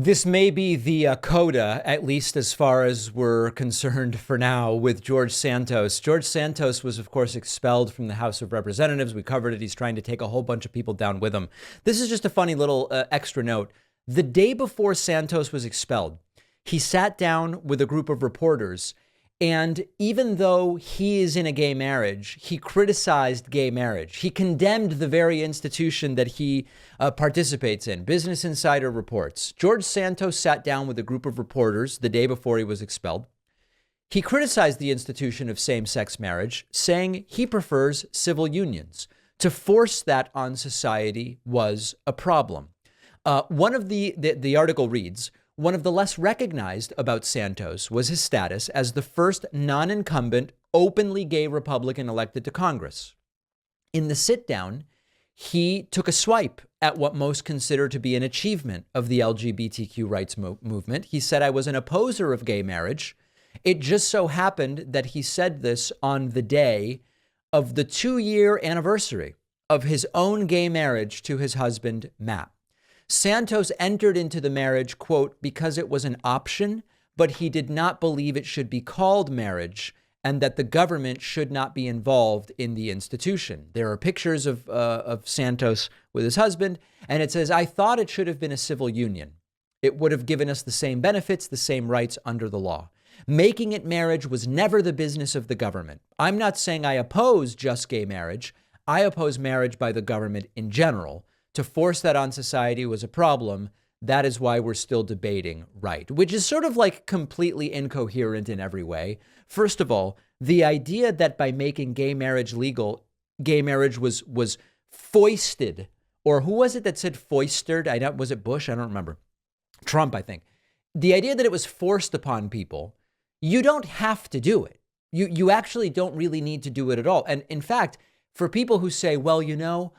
This may be the coda, at least as far as we're concerned for now, with George Santos. George Santos was, of course, expelled from the House of Representatives. We covered it. He's trying to take a whole bunch of people down with him. This is just a funny little extra note. The day before Santos was expelled, he sat down with a group of reporters. And even though he is in a gay marriage, he criticized gay marriage. He condemned the very institution that he participates in. Business Insider reports. George Santos sat down with a group of reporters the day before he was expelled. He criticized the institution of same-sex marriage, saying he prefers civil unions. To force that on society was a problem. One of the article reads, one of the less recognized about Santos was his status as the first non-incumbent, openly gay Republican elected to Congress. In the sit-down, he took a swipe at what most consider to be an achievement of the LGBTQ rights movement. He said, I was an opposer of gay marriage. It just so happened that he said this on the day of the 2-year anniversary of his own gay marriage to his husband, Matt. Santos entered into the marriage, quote, because it was an option, but he did not believe it should be called marriage and that the government should not be involved in the institution. There are pictures of Santos with his husband, and it says, I thought it should have been a civil union. It would have given us the same benefits, the same rights under the law. Making it marriage was never the business of the government. I'm not saying I oppose just gay marriage. I oppose marriage by the government in general. To force that on society was a problem. That is why we're still debating right, which is sort of like completely incoherent in every way. First of all, the idea that by making gay marriage legal, gay marriage was foisted, or who was it that said foisted? Was it Bush? I don't remember. Trump, I think. The idea that it was forced upon people, you don't have to do it. You actually don't really need to do it at all. And in fact, for people who say, well, you know,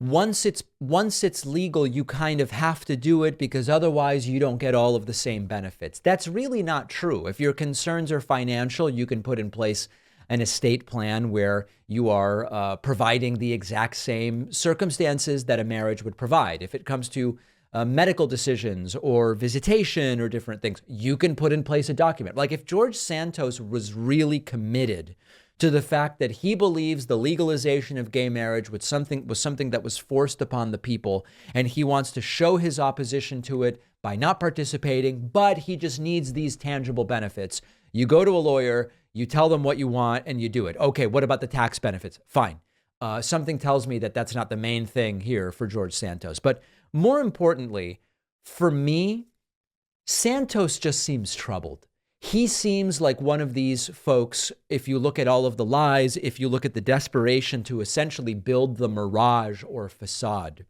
once it's legal, you kind of have to do it because otherwise you don't get all of the same benefits. That's really not true. If your concerns are financial, you can put in place an estate plan where you are providing the exact same circumstances that a marriage would provide. If it comes to medical decisions or visitation or different things, you can put in place a document. Like if George Santos was really committed to the fact that he believes the legalization of gay marriage was something that was forced upon the people, and he wants to show his opposition to it by not participating, but he just needs these tangible benefits. You go to a lawyer, you tell them what you want, and you do it. Okay, what about the tax benefits? Fine. Something tells me that that's not the main thing here for George Santos. But more importantly, for me, Santos just seems troubled. He seems like one of these folks, if you look at all of the lies, if you look at the desperation to essentially build the mirage or facade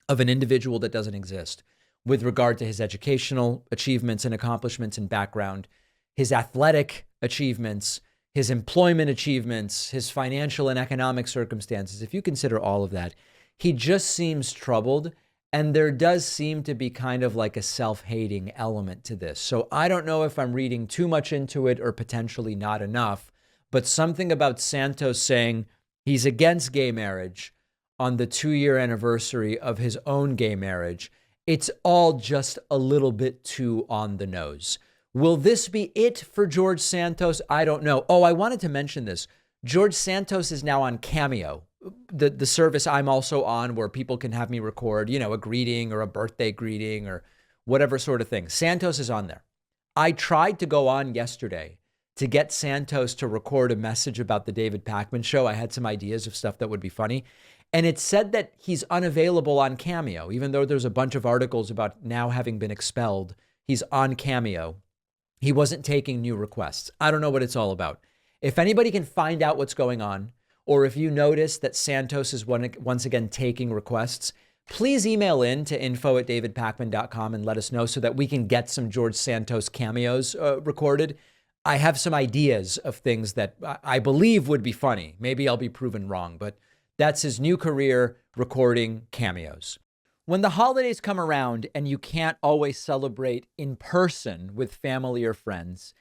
of an individual that doesn't exist with regard to his educational achievements and accomplishments and background, his athletic achievements, his employment achievements, his financial and economic circumstances. If you consider all of that, he just seems troubled. And there does seem to be kind of like a self-hating element to this. So I don't know if I'm reading too much into it or potentially not enough, but something about Santos saying he's against gay marriage on the 2-year anniversary of his own gay marriage, it's all just a little bit too on the nose. Will this be it for George Santos? I don't know. Oh, I wanted to mention this. George Santos is now on Cameo, the service I'm also on where people can have me record, a greeting or a birthday greeting or whatever sort of thing. Santos is on there. I tried to go on yesterday to get Santos to record a message about the David Pakman show. I had some ideas of stuff that would be funny. And it said that he's unavailable on Cameo, even though there's a bunch of articles about now having been expelled. He's on Cameo. He wasn't taking new requests. I don't know what it's all about. If anybody can find out what's going on, or if you notice that Santos is once again taking requests, please email in to info@davidpakman.com and let us know so that we can get some George Santos cameos recorded. I have some ideas of things that I believe would be funny. Maybe I'll be proven wrong, but that's his new career, recording cameos. When the holidays come around and you can't always celebrate in person with family or friends,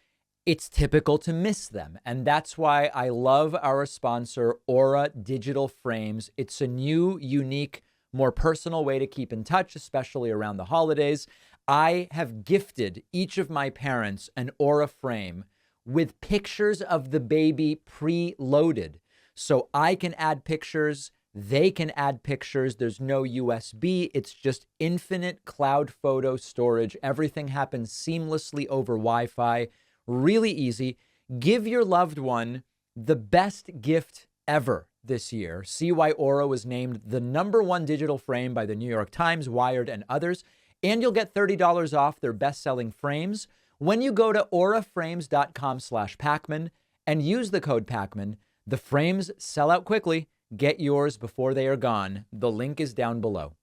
it's typical to miss them. And that's why I love our sponsor, Aura Digital Frames. It's a new, unique, more personal way to keep in touch, especially around the holidays. I have gifted each of my parents an Aura frame with pictures of the baby preloaded. So I can add pictures, they can add pictures. There's no USB. It's just infinite cloud photo storage. Everything happens seamlessly over Wi-Fi. Really easy. Give your loved one the best gift ever this year. See why Aura was named the #1 digital frame by the New York Times, Wired, and others. And you'll get $30 off their best-selling frames when you go to auraframes.com/Pacman and use the code Pacman. The frames sell out quickly. Get yours before they are gone. The link is down below.